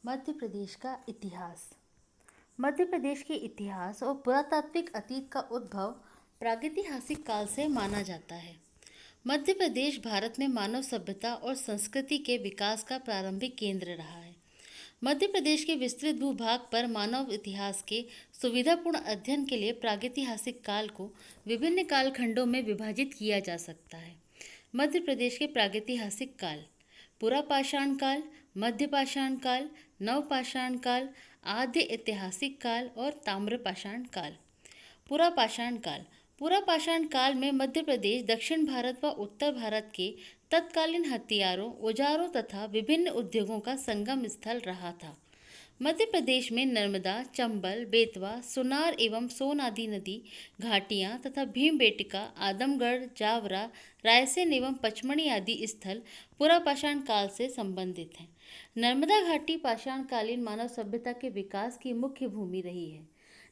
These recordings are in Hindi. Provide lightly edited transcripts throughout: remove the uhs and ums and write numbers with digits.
मध्य प्रदेश का इतिहास। मध्य प्रदेश के इतिहास और पुरातात्विक अतीत का उद्भव प्रागैतिहासिक काल से माना जाता है। मध्य प्रदेश भारत में मानव सभ्यता और संस्कृति के विकास का प्रारंभिक केंद्र रहा है। मध्य प्रदेश के विस्तृत भूभाग पर मानव इतिहास के सुविधापूर्ण अध्ययन के लिए प्रागैतिहासिक काल को विभिन्न कालखंडों में विभाजित किया जा सकता है। मध्य प्रदेश के प्रागैतिहासिक काल: पुरापाषाण काल, मध्यपाषाण काल, नवपाषाण काल, आद्य ऐतिहासिक काल और ताम्रपाषाण काल। पुरापाषाण काल: पुरापाषाण काल में मध्य प्रदेश दक्षिण भारत व उत्तर भारत के तत्कालीन हथियारों, औजारों तथा विभिन्न उद्योगों का संगम स्थल रहा था। मध्य प्रदेश में नर्मदा, चंबल, बेतवा, सुनार एवं सोन आदि नदी घाटियाँ तथा भीमबेटका, आदमगढ़, जावरा, रायसेन एवं पचमढ़ी आदि स्थल पुरापाषाण काल से संबंधित हैं। नर्मदा घाटी पाषाणकालीन मानव सभ्यता के विकास की मुख्य भूमि रही है।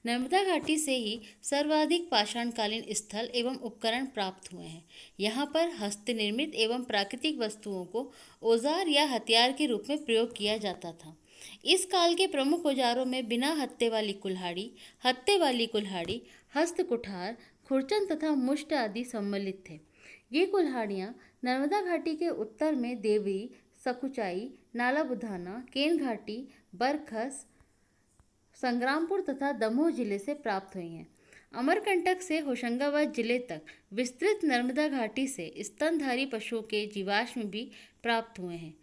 नर्मदा घाटी से ही सर्वाधिक पाषाणकालीन स्थल एवं उपकरण प्राप्त हुए हैं। यहाँ पर हस्तनिर्मित एवं प्राकृतिक वस्तुओं को औजार या हथियार के रूप में प्रयोग किया जाता था। इस काल के प्रमुख औजारों में बिना हत्थे वाली कुल्हाड़ी, हस्त कुठार, खुरचन तथा मुष्ट आदि सम्मिलित थे। ये कुल्हाड़ियाँ नर्मदा घाटी के उत्तर में देवरी, सकुचाई, नाला बुधाना, केन घाटी, बरखस, संग्रामपुर तथा दमोह जिले से प्राप्त हुई हैं। अमरकंटक से होशंगाबाद जिले तक विस्तृत नर्मदा घाटी से स्तनधारी पशुओं के जीवाश्म भी प्राप्त हुए हैं।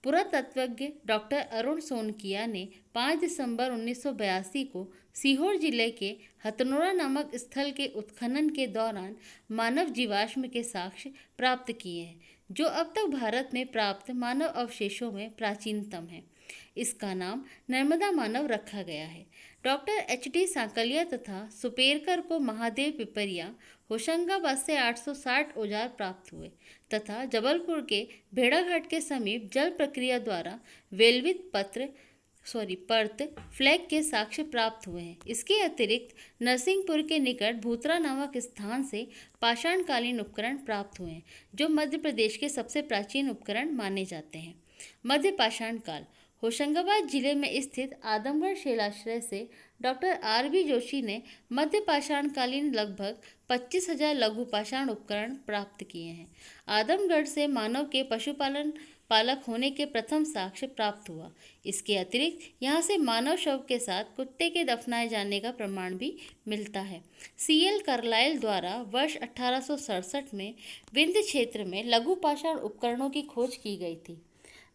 पुरातत्वज्ञ डॉक्टर अरुण सोनकिया ने 5 दिसंबर 1982 को सीहोर जिले के हथनोरा नामक स्थल के उत्खनन के दौरान मानव जीवाश्म के साक्ष्य प्राप्त किए हैं, जो अब तक भारत में प्राप्त मानव अवशेषों में प्राचीनतम है। इसका नाम नर्मदा मानव रखा गया है। डॉक्टर HD सांकलिया तथा सुपेरकर को महादेव पिपरिया होशंगाबाद से 860 औजार प्राप्त हुए तथा जबलपुर के भेड़ाघाट के समीप जल प्रक्रिया द्वारा वेलवित पर्त फ्लैग के साक्ष्य प्राप्त हुए हैं। इसके अतिरिक्त नरसिंहपुर के निकट भूतरा नामक स्थान से पाषाणकालीन उपकरण प्राप्त हुए हैं, जो मध्य प्रदेश के सबसे प्राचीन उपकरण माने जाते हैं। मध्य पाषाण काल: होशंगाबाद जिले में स्थित आदमगढ़ शिलाश्रय से डॉक्टर RB जोशी ने मध्य पाषाणकालीन लगभग 25,000 लघु पाषाण उपकरण प्राप्त किए हैं। आदमगढ़ से मानव के पशुपालन पालक होने के प्रथम साक्ष्य प्राप्त हुआ। इसके अतिरिक्त यहाँ से मानव शव के साथ कुत्ते के दफनाए जाने का प्रमाण भी मिलता है। CL कार्लाइल द्वारा वर्ष 1867 में विंध्य क्षेत्र में लघु पाषाण उपकरणों की खोज की गई थी।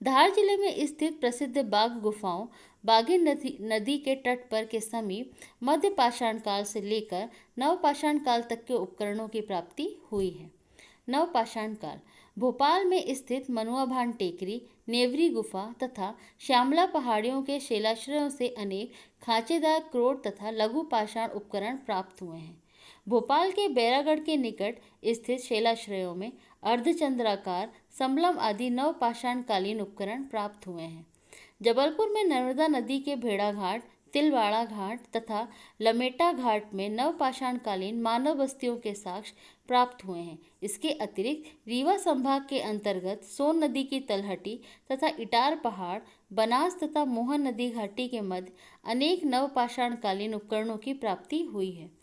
धार जिले में स्थित प्रसिद्ध बाघ गुफाओं बाघी नदी के तट पर के समीप मध्य पाषाण काल से लेकर नवपाषाण काल तक के उपकरणों की प्राप्ति हुई है। नवपाषाण काल: भोपाल में स्थित मनुआ भान टेकरी, नेवरी गुफा तथा श्यामला पहाड़ियों के शिलाश्रयों से अनेक खांचेदार क्रोट तथा लघु पाषाण उपकरण प्राप्त हुए हैं। भोपाल के बैरागढ़ के निकट स्थित शिलाश्रयों में अर्धचंद्राकार, समलम आदि नवपाषाणकालीन उपकरण प्राप्त हुए हैं। जबलपुर में नर्मदा नदी के भेड़ाघाट, तिलवाड़ा घाट तथा लमेटा घाट में नवपाषाणकालीन मानव बस्तियों के साक्ष्य प्राप्त हुए हैं। इसके अतिरिक्त रीवा संभाग के अंतर्गत सोन नदी की तलहटी तथा इटार पहाड़, बनास तथा मोहन नदी घाटी के मध्य अनेक नवपाषाणकालीन उपकरणों की प्राप्ति हुई है।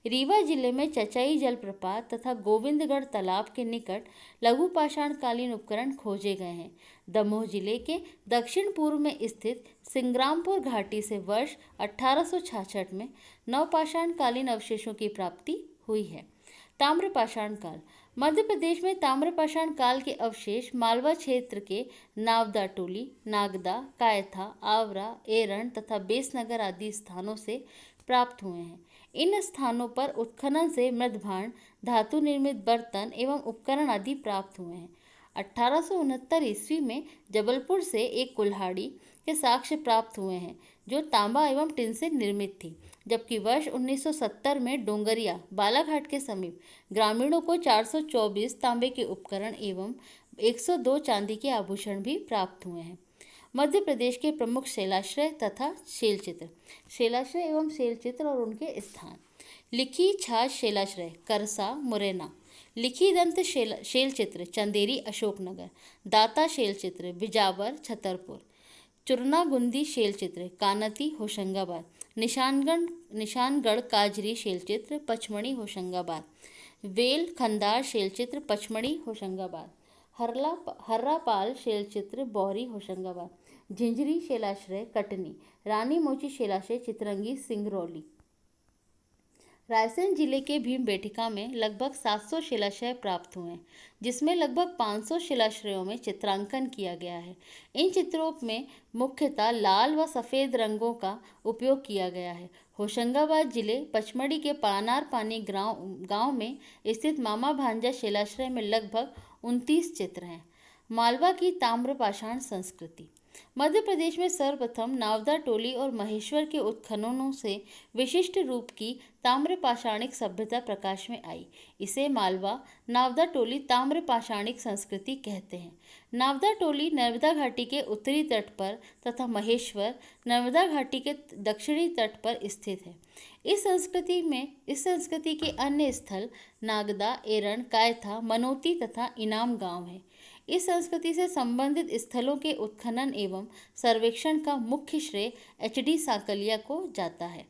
रीवा जिले में चचाई जलप्रपात तथा गोविंदगढ़ तालाब के निकट लघु पाषाणकालीन उपकरण खोजे गए हैं। दमोह जिले के दक्षिण पूर्व में स्थित संग्रामपुर घाटी से वर्ष 1866 में नवपाषाणकालीन अवशेषों की प्राप्ति हुई है। ताम्रपाषाण काल: मध्य प्रदेश में ताम्रपाषाण काल के अवशेष मालवा क्षेत्र के नावदा टोली, नागदा, कायथा, आवरा, एरण तथा बेसनगर आदि स्थानों से प्राप्त हुए हैं। इन स्थानों पर उत्खनन से मृदभांड, धातु निर्मित बर्तन एवं उपकरण आदि प्राप्त हुए हैं। 1869 ईस्वी में जबलपुर से एक कुल्हाड़ी के साक्ष्य प्राप्त हुए हैं, जो तांबा एवं टिन से निर्मित थी, जबकि वर्ष 1970 में डोंगरिया बालाघाट के समीप ग्रामीणों को 424 तांबे के उपकरण एवं 102 चांदी के आभूषण भी प्राप्त हुए हैं। मध्य प्रदेश के प्रमुख शिलाश्रय तथा शैलचित्र: शिलाश्रय एवं शैलचित्र और उनके स्थान: लिखी छाछ शिलाश्रय करसा, मुरैना। लिखी दंत शैलचित्र चंदेरी, अशोकनगर। दाता शैलचित्र बिजावर, छतरपुर। चुरनागुंदी शैलचित्र कानती होशंगाबाद, निशानगढ़ काजरी शैलचित्र पचमणी होशंगाबाद, वेल खंदार शैलचित्र पचमणी होशंगाबाद, हर्रापाल शैलचित्र बौरी होशंगाबाद, झिंझरी शैलाश्रय कटनी, रानी मोची शैलाश्रय चितरंगी सिंगरौली। रायसेन जिले के भीमबेटका में लगभग 700 शिलाश्रय प्राप्त हुए हैं, जिसमें लगभग 500 शिलाश्रयों में चित्रांकन किया गया है। इन चित्रों में मुख्यतः लाल व सफ़ेद रंगों का उपयोग किया गया है। होशंगाबाद जिले पचमढ़ी के पानार पानी गांव में स्थित मामा भांजा शिलाश्रय में लगभग 29 चित्र हैं। मालवा की ताम्रपाषाण संस्कृति। मध्य प्रदेश में सर्वप्रथम नावदा टोली और महेश्वर के उत्खननों से विशिष्ट रूप की ताम्रपाषाणिक सभ्यता प्रकाश में आई। इसे मालवा नावदा टोली ताम्रपाषाणिक संस्कृति कहते हैं। नावदा टोली नर्मदा घाटी के उत्तरी तट पर तथा महेश्वर नर्मदा घाटी के दक्षिणी तट पर स्थित है। इस संस्कृति के अन्य स्थल नागदा, एरण, कायथा, मनोती तथा इनाम गांव है। इस संस्कृति से संबंधित स्थलों के उत्खनन एवं सर्वेक्षण का मुख्य श्रेय एच.डी. सांकलिया को जाता है।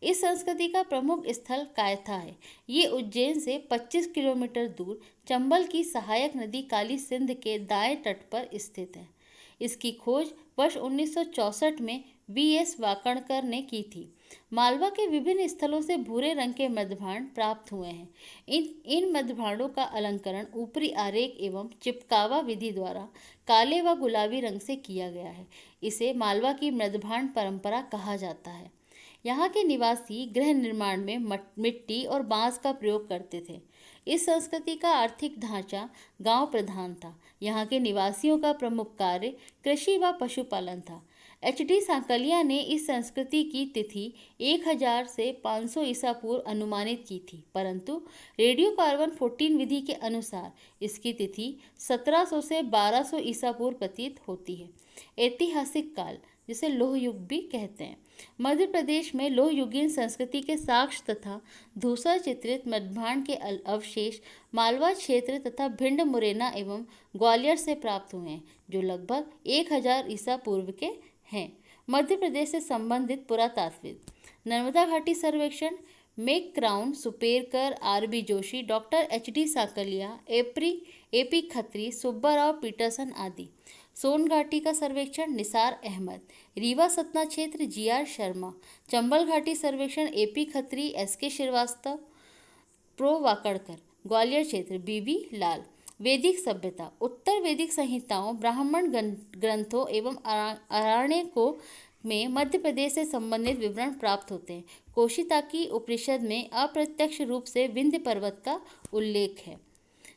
इस संस्कृति का प्रमुख स्थल कायथा है। ये उज्जैन से 25 किलोमीटर दूर चंबल की सहायक नदी काली सिंध के दाएं तट पर स्थित है। इसकी खोज वर्ष 1964 में V.S. वाकणकर ने की थी। मालवा के विभिन्न स्थलों से भूरे रंग के मध्यभांड प्राप्त हुए हैं। इन मध्यभांडों का अलंकरण ऊपरी आरेख एवं चिपकावा विधि द्वारा काले व गुलाबी रंग से किया गया है। इसे मालवा की मध्यभांड परंपरा कहा जाता है। यहाँ के निवासी गृह निर्माण में मिट्टी और बांस का प्रयोग करते थे। इस संस्कृति का आर्थिक ढांचा गांव प्रधान था। यहाँ के निवासियों का प्रमुख कार्य कृषि व पशुपालन था। एच.डी. सांकलिया ने इस संस्कृति की तिथि 1000 से 500 ईसा पूर्व अनुमानित की थी, परंतु रेडियो कार्बन 14 विधि के अनुसार इसकी तिथि 1700 से 1200 ईसा पूर्व प्रतीत होती है। ऐतिहासिक काल, जिसे लोह युग भी कहते हैं। मध्य प्रदेश में लोह युगीन संस्कृति के साक्ष्य तथा धूसर चित्रित मध्यभांड के अवशेष मालवा क्षेत्र तथा भिंड, मुरैना एवं ग्वालियर से प्राप्त हुए हैं, जो लगभग 1000 ईसा पूर्व के हैं। मध्य प्रदेश से संबंधित पुरातात्विक नर्मदा घाटी सर्वेक्षण मेक क्राउन Supekar, R.B. Joshi, doctor H D. Sankalia, A P. Khatri, Subbarao Paterson आदि। सोन घाटी का सर्वेक्षण निसार अहमद, रीवा सतना क्षेत्र G.R. शर्मा, चंबल घाटी सर्वेक्षण A.P. Khatri, S.K. Srivastava, pro Wakankar, Gwalior क्षेत्र B.V. लाल। वैदिक सभ्यता, उत्तर वैदिक संहिताओं, ब्राह्मण ग्रंथों एवं आरण्यकों में मध्य प्रदेश से संबंधित विवरण प्राप्त होते हैं। कौशिताकी उपनिषद में अप्रत्यक्ष रूप से विंध्य पर्वत का उल्लेख है।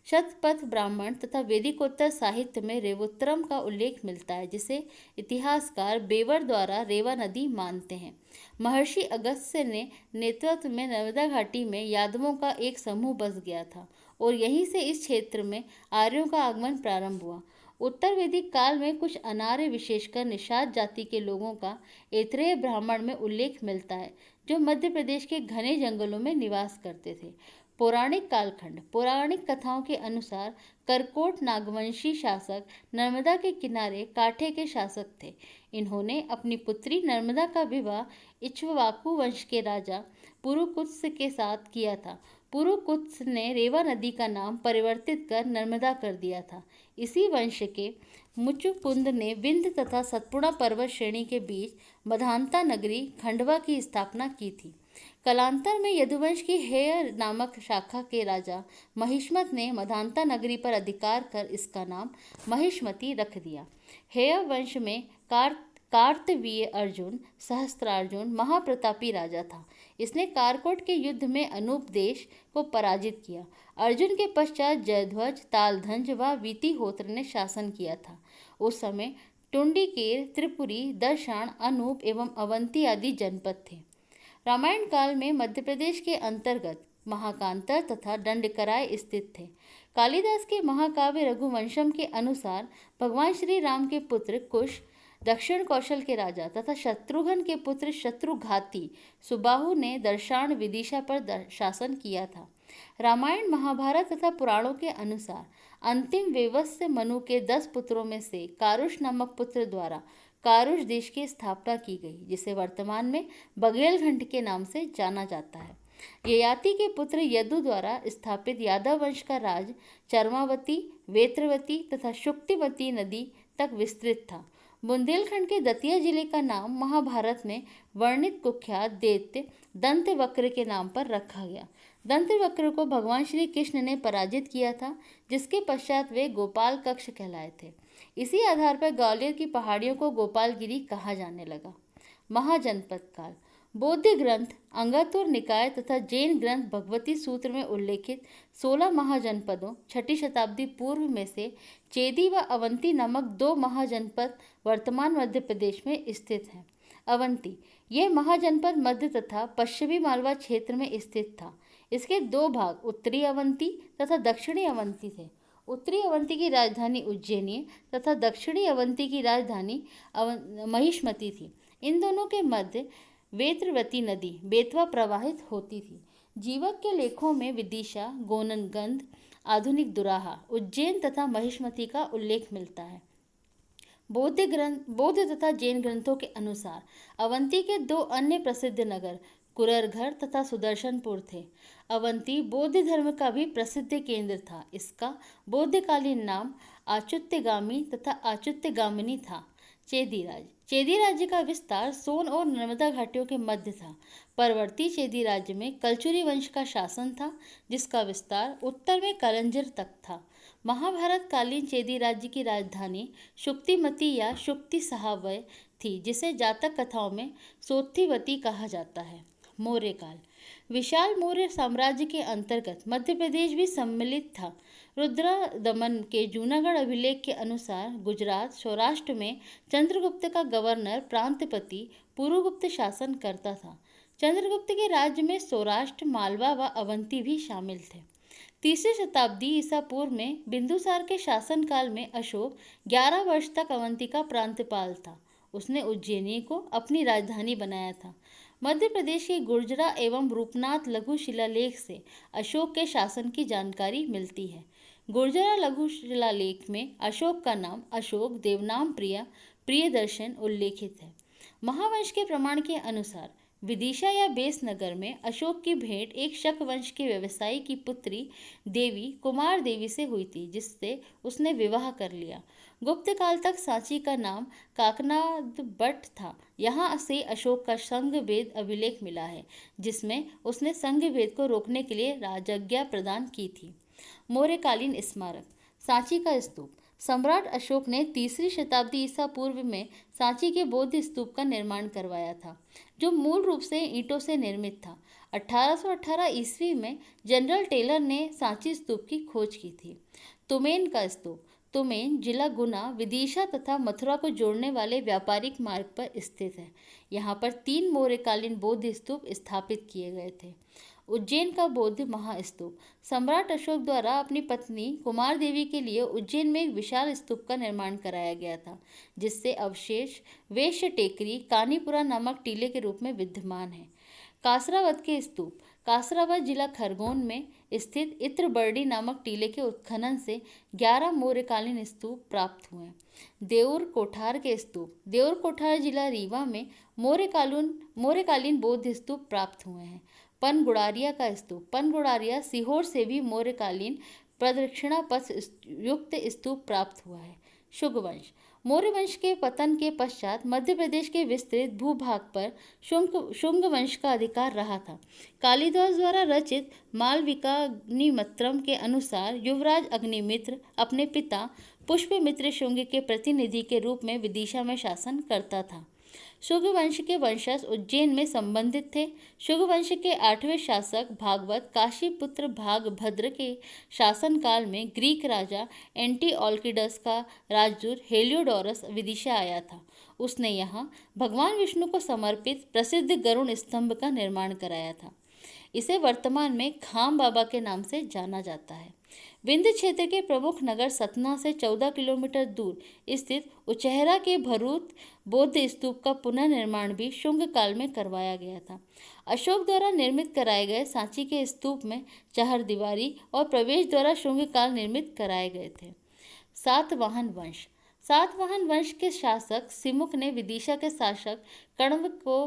शतपथ ब्राह्मण तथा वैदिकोत्तर साहित्य में रेवोत्तरम का उल्लेख मिलता है, जिसे इतिहासकार बेवर द्वारा रेवा नदी मानते हैं। महर्षि अगस्त्य ने नेतृत्व में नर्मदा घाटी में यादवों का एक समूह बस गया था और यहीं से इस क्षेत्र में आर्यों का आगमन प्रारंभ हुआ। उत्तर वैदिक काल में कुछ अनार्य, विशेषकर निषाद जाति के लोगों का ऐत्रेय ब्राह्मण में उल्लेख मिलता है, जो मध्य प्रदेश के घने जंगलों में निवास करते थे। पौराणिक कालखंड, पौराणिक कथाओं के अनुसार करकोट नागवंशी शासक नर्मदा के किनारे काठे के शासक थे। इन्होंने अपनी पुत्री नर्मदा का विवाह इक्ष्वाकु वंश के राजा पुरुकुत्स के साथ किया था। पुरुकुत्स ने रेवा नदी का नाम परिवर्तित कर नर्मदा कर दिया था। इसी वंश के मुचुकुंद ने विंध्य तथा सतपुड़ा पर्वत श्रेणी के बीच मधांता नगरी खंडवा की स्थापना की थी। कालांतर में यदुवंश की हेय नामक शाखा के राजा महिष्मत ने मधांता नगरी पर अधिकार कर इसका नाम महिष्मती रख दिया। हेय वंश में कार्तवीर्य अर्जुन सहस्त्रार्जुन महाप्रतापी राजा था। इसने कारकोट के युद्ध में अनूप देश को पराजित किया। अर्जुन के पश्चात जयध्वज, तालध्वज व वीतिहोत्र ने शासन किया था। उस समय टुंडिकेर, त्रिपुरी, दर्शान, अनूप एवं अवंती आदि जनपद थे। रामायण काल में मध्य प्रदेश के अंतर्गत महाकांतर तथा दंडकराय स्थित थे। कालिदास के महाकाव्य रघुवंशम के अनुसार भगवान श्री राम के पुत्र कुश दक्षिण कौशल के राजा तथा शत्रुघ्न के पुत्र शत्रुघाती सुबाहु ने दर्शान विदिशा पर शासन किया था। रामायण, महाभारत तथा पुराणों के अनुसार अंतिम वेवस्य मनु के 10 पुत्रों में से कारुष नामक पुत्र द्वारा कारुष देश की स्थापना की गई, जिसे वर्तमान में बघेलखंड के नाम से जाना जाता है। ययाति के पुत्र यदु द्वारा स्थापित यादव वंश का राज चर्मावती, वेत्रवती तथा शुक्तिमती नदी तक विस्तृत था। बुंदेलखंड के दतिया जिले का नाम महाभारत में वर्णित कुख्यात दैत्य दंतवक्र के नाम पर रखा गया। दंतवक्र को भगवान श्री कृष्ण ने पराजित किया था, जिसके पश्चात वे गोपाल कक्ष कहलाए थे। इसी आधार पर ग्वालियर की पहाड़ियों को गोपालगिरी कहा जाने लगा। महाजनपद काल। बौद्ध ग्रंथ अंगातुर निकाय तथा जैन ग्रंथ भगवती सूत्र में उल्लेखित 16 महाजनपदों 6ठी शताब्दी पूर्व में से चेदी व अवंती नामक 2 महाजनपद वर्तमान मध्य प्रदेश में स्थित हैं। अवंती यह महाजनपद मध्य तथा पश्चिमी मालवा क्षेत्र में स्थित था। इसके 2 भाग उत्तरी अवंती तथा दक्षिणी अवंती थे। उत्तरी अवंती की राजधानी उज्जैनी तथा दक्षिणी अवंती की राजधानी महिष्मती थी। इन दोनों के मध्य वेत्रवती नदी बेतवा प्रवाहित होती थी। जीवक के लेखों में विदिशा, गोननगंध, आधुनिक दुराहा, उज्जैन तथा महिष्मती का उल्लेख मिलता है। बौद्ध तथा जैन ग्रंथों के अनुसार अवंती के 2 अन्य प्रसिद्ध नगर कुररघर तथा सुदर्शनपुर थे। अवंती बौद्ध धर्म का भी प्रसिद्ध केंद्र था। इसका बौद्धकालीन नाम आच्युत्यगामी तथा आच्युत्यगामिनी था। चेदी राज्य का विस्तार सोन और नर्मदा घाटियों के मध्य था। परवर्ती चेदी राज्य में कलचुरी वंश का शासन था, जिसका विस्तार उत्तर में कलंजर तक था। महाभारत कालीन चेदी राज्य की राजधानी शुक्तिमती या शुक्ति सहावय थी, जिसे जातक कथाओं में सोत्थिवती कहा जाता है। मौर्य काल। विशाल मौर्य साम्राज्य के अंतर्गत मध्य प्रदेश भी सम्मिलित था। रुद्रदमन के जूनागढ़ अभिलेख के अनुसार गुजरात सौराष्ट्र में चंद्रगुप्त का गवर्नर प्रांतपति पुरुगुप्त शासन करता था। चंद्रगुप्त के राज्य में सौराष्ट्र, मालवा व अवंती भी शामिल थे। 3री शताब्दी ईसा पूर्व में बिंदुसार के शासनकाल में अशोक 11 वर्ष तक अवंती का प्रांतपाल था। उसने उज्जैनी को अपनी राजधानी बनाया था। मध्य प्रदेश के गुर्जरा एवं रूपनाथ लघु शिलालेख से अशोक के शासन की जानकारी मिलती है। गुर्जरा लघु शिलालेख में अशोक का नाम अशोक, देवनाम प्रियदर्शन उल्लेखित है। महावंश के प्रमाण के अनुसार विदिशा या बेसनगर में अशोक की भेंट एक शक वंश के व्यवसायी की पुत्री देवी कुमार देवी से हुई थी, जिससे उसने विवाह कर लिया। गुप्त काल तक सांची का नाम काकनाद बट था। यहाँ से अशोक का संघ-भेद अभिलेख मिला है, जिसमें उसने संघ-भेद को रोकने के लिए राजज्ञा प्रदान की थी। मौर्यकालीन स्मारक। सांची का स्तूप। सम्राट अशोक ने 3री शताब्दी ईसा पूर्व में सांची के बौद्ध स्तूप का निर्माण करवाया था, जो मूल रूप से ईंटों से निर्मित था। 1818 ईस्वी में जनरल टेलर ने सांची स्तूप की खोज की थी। तुमेन का स्तूप। तुमेन जिला गुना, विदिशा तथा मथुरा को जोड़ने वाले व्यापारिक मार्ग पर स्थित है। यहाँ पर 3 मौर्यकालीन बौद्ध स्तूप स्थापित किए गए थे। उज्जैन का बौद्ध महास्तूप। सम्राट अशोक द्वारा अपनी पत्नी कुमार देवी के लिए उज्जैन में एक विशाल स्तूप का निर्माण कराया गया था, जिससे अवशेष वैश्य टेकरी कानीपुरा नामक टीले के रूप में विद्यमान है। कासरावत के स्तूप। कासरावत जिला खरगोन में स्थित इत्रबर्डी नामक टीले के उत्खनन से 11 मौर्यकालीन स्तूप प्राप्त हुए। देउर कोठार के स्तूप। देउर कोठार जिला रीवा में मौर्यकालीन बौद्ध स्तूप प्राप्त हुए हैं। पनगुड़ारिया का स्तूप। पनगुड़ारिया सीहोर से भी मौर्यकालीन प्रदक्षिणा पथ युक्त स्तूप प्राप्त हुआ है। शुंग वंश। मौर्य वंश के पतन के पश्चात मध्य प्रदेश के विस्तृत भूभाग पर शुंग वंश का अधिकार रहा था। कालिदास द्वारा रचित मालविकाग्निमित्रम के अनुसार युवराज अग्निमित्र अपने पिता पुष्यमित्र शुंग के प्रतिनिधि के रूप में विदिशा में शासन करता था। शुंग वंश के वंशज उज्जैन में संबंधित थे। शुंग वंश के 8वें शासक भागवत काशीपुत्र भागभद्र के शासनकाल में ग्रीक राजा एंटीओल्किडस का राजदूत हेलियोडोरस विदिशा आया था। उसने यहाँ भगवान विष्णु को समर्पित प्रसिद्ध गरुड़ स्तंभ का निर्माण कराया था। इसे वर्तमान में खाम बाबा के नाम से जाना जाता है। विंध्य क्षेत्र के प्रमुख नगर सतना से 14 किलोमीटर दूर स्थित उचेहरा के भरूत बौद्ध स्तूप का पुनर्निर्माण भी शुंग काल में करवाया गया था। अशोक द्वारा निर्मित कराए गए सांची के स्तूप में चहरदीवारी और प्रवेश द्वारा शुंग काल निर्मित कराए गए थे। सातवाहन वंश। सातवाहन वंश के शासक सिमुक ने विदिशा के शासक कण्व को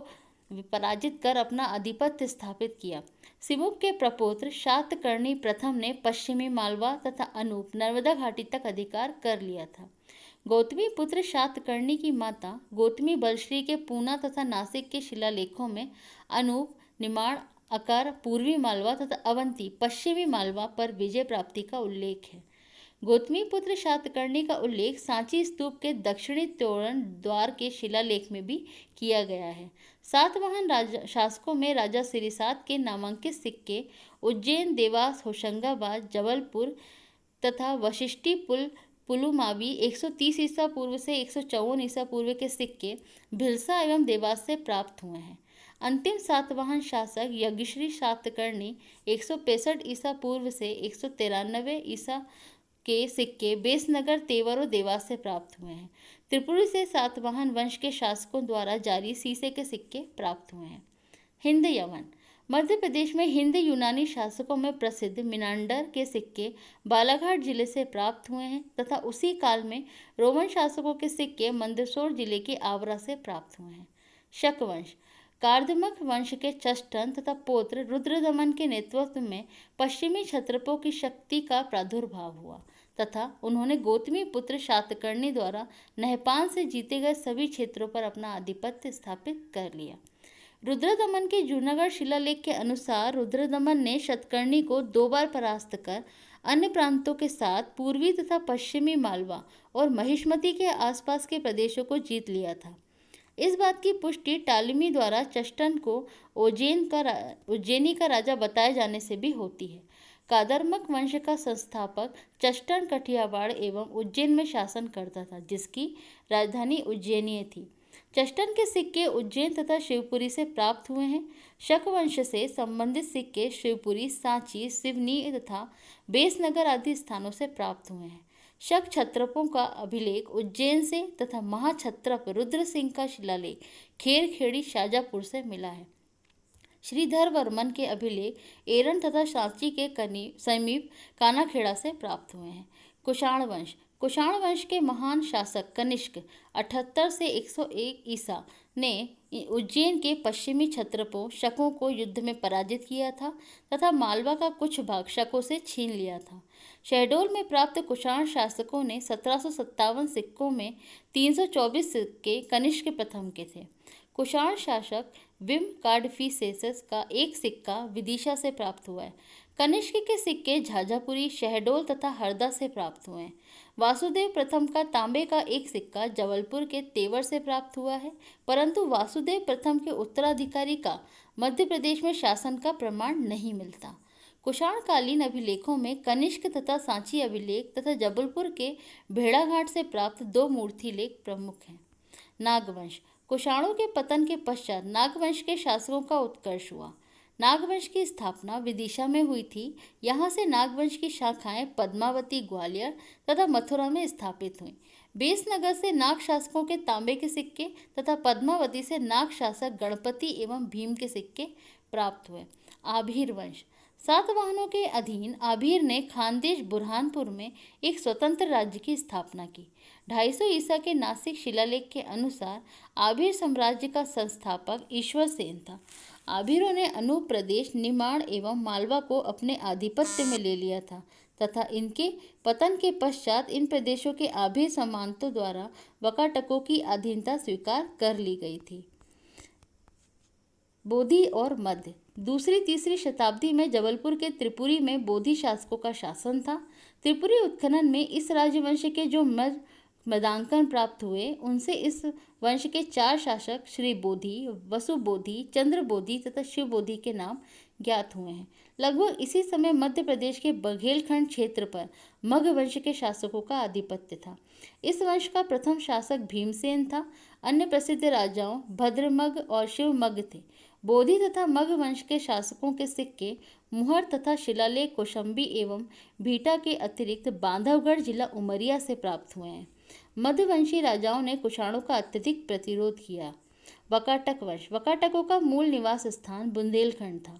पराजित कर अपना आधिपत्य स्थापित किया। सिमुक के प्रपौत्र शातकर्णी प्रथम ने पश्चिमी मालवा तथा अनूप नर्मदा घाटी तक अधिकार कर लिया था। गौतमी पुत्र शातकर्णी की माता गौतमी बलश्री के पूना तथा नासिक के शिलालेखों में अनूप, निमाड़, अकार पूर्वी मालवा तथा अवंती पश्चिमी मालवा पर विजय प्राप्ति का उल्लेख है। गौतमी पुत्र शातकर्णी का उल्लेख सांची स्तूप के दक्षिणी तोरण द्वार के शिलालेख में भी किया गया है। सातवाहन शासकों में राजा सिरिसात के नामांकित सिक्के उज्जैन, देवास, होशंगाबाद, जबलपुर तथा वशिष्ठी पुलुमावी 130 ईसा पूर्व से 154 ईसा पूर्व के सिक्के भिलसा एवं देवास से प्राप्त हुए हैं। अंतिम सातवाहन शासक यज्ञश्री शातकर्णी 165 ईसा पूर्व से 193 ईसा के सिक्के बेसनगर, तेवर और देवास से प्राप्त हुए हैं। त्रिपुरी से सातवाहन वंश के शासकों द्वारा जारी सीसे के सिक्के प्राप्त हुए हैं। हिंद यवन मध्य प्रदेश में हिंद यूनानी शासकों में प्रसिद्ध मिनांडर के सिक्के बालाघाट जिले से प्राप्त हुए हैं तथा उसी काल में रोमन शासकों के सिक्के मंदसौर जिले के आवरा से प्राप्त हुए हैं। शक वंश कार्दमक वंश के चष्टन तथा पौत्र रुद्रदमन के नेतृत्व में पश्चिमी क्षत्रपों की शक्ति का प्रादुर्भाव हुआ तथा उन्होंने गौतमी पुत्र शातकर्णी द्वारा नहपान से जीते गए सभी क्षेत्रों पर अपना आधिपत्य स्थापित कर लिया। रुद्रदमन के जूनागढ़ शिलालेख के अनुसार रुद्रदमन ने शतकर्णी को 2 बार परास्त कर अन्य प्रांतों के साथ पूर्वी तथा पश्चिमी मालवा और महिष्मती के आसपास के प्रदेशों को जीत लिया था। इस बात की पुष्टि टालिमी द्वारा चष्टन को उज्जैनी का राजा बताए जाने से भी होती है। कादरमक वंश का संस्थापक चष्टन कठियावाड़ एवं उज्जैन में शासन करता था, जिसकी राजधानी उज्जैनी थी। चष्टन के सिक्के उज्जैन तथा शिवपुरी से प्राप्त हुए हैं। शक वंश से संबंधित सिक्के शिवपुरी, सांची, सिवनी तथा बेसनगर आदि स्थानों से प्राप्त हुए हैं। शक क्षत्रपों का अभिलेख उज्जैन से तथा महाक्षत्रप रुद्र सिंह का शिलालेख खेरखेड़ी शाजापुर से मिला है। श्रीधर वर्मन के अभिलेख एरन तथा सांची के समीप कानाखेड़ा से प्राप्त हुए हैं। कुषाण वंश कुषाण के महान शासक कनिष्क 78 से 101 ईसा ने उज्जैन के पश्चिमी क्षत्रपों शकों को युद्ध में पराजित किया था तथा मालवा का कुछ भाग शकों से छीन लिया था। शहडोल में प्राप्त कुषाण शासकों ने 1757 सिक्कों में 324 सिक्के कनिष्क प्रथम के थे। कुषाण शासक विम कार्डफिसेसस का एक सिक्का विदिशा से प्राप्त हुआ है। कनिष्क के सिक्के झाझापुरी, शहडोल तथा हरदा से प्राप्त हुए हैं। वासुदेव प्रथम का तांबे का एक सिक्का जबलपुर के तेवर से प्राप्त हुआ है, परंतु वासुदेव प्रथम के उत्तराधिकारी का मध्य प्रदेश में शासन का प्रमाण नहीं मिलता। कुषाणकालीन अभिलेखों में कनिष्क तथा सांची अभिलेख तथा जबलपुर के भेड़ाघाट से प्राप्त 2 मूर्ति लेख प्रमुख हैं। नागवंश कुषाणों के पतन के पश्चात नागवंश के शासकों का उत्कर्ष हुआ। नागवंश की स्थापना विदिशा में हुई थी। यहाँ से नागवंश की शाखाएं पद्मावती, ग्वालियर तथा मथुरा में स्थापित हुई। बेसनगर से नाग शासकों के तांबे के सिक्के तथा पद्मावती से नाग शासक गणपति एवं भीम के सिक्के प्राप्त हुए। आभीर वंश सातवाहनों के अधीन आभीर ने खानदेश बुरहानपुर में एक स्वतंत्र राज्य की स्थापना की। 250 ईसा के नासिक शिलालेख के अनुसार आभीर साम्राज्य का संस्थापक ईश्वर सेन था। आभीरों ने अनूप प्रदेश, निमाड़ एवं मालवा को अपने आधिपत्य में ले लिया था तथा इनके पतन के पश्चात इन प्रदेशों के आभीर सामंतों द्वारा वकाटकों की अधीनता स्वीकार कर ली गई थी। बोधि और मध्य दूसरी तीसरी शताब्दी में जबलपुर के त्रिपुरी में बोधि शासकों का शासन था। त्रिपुरी उत्खनन में इस राजवंश के जो मदांकन प्राप्त हुए उनसे इस वंश के 4 शासक श्री बोधि, वसु बोधि, चंद्र बोधि तथा शिव बोधि के नाम ज्ञात हुए हैं। लगभग इसी समय मध्य प्रदेश के बघेलखंड क्षेत्र पर मगध वंश के शासकों का आधिपत्य था। इस वंश का प्रथम शासक भीमसेन था। अन्य प्रसिद्ध राजाओं भद्रमग और शिवमग थे। बोधि तथा मगध वंश के शासकों के सिक्के मुहर तथा शिलालेख कौशंबी एवं भीटा के अतिरिक्त बांधवगढ़ जिला उमरिया से प्राप्त हुए हैं। मध्यवंशी राजाओं ने कुषाणों का अत्यधिक प्रतिरोध किया। वकाटक वंश वकाटकों का मूल निवास स्थान बुंदेलखंड था।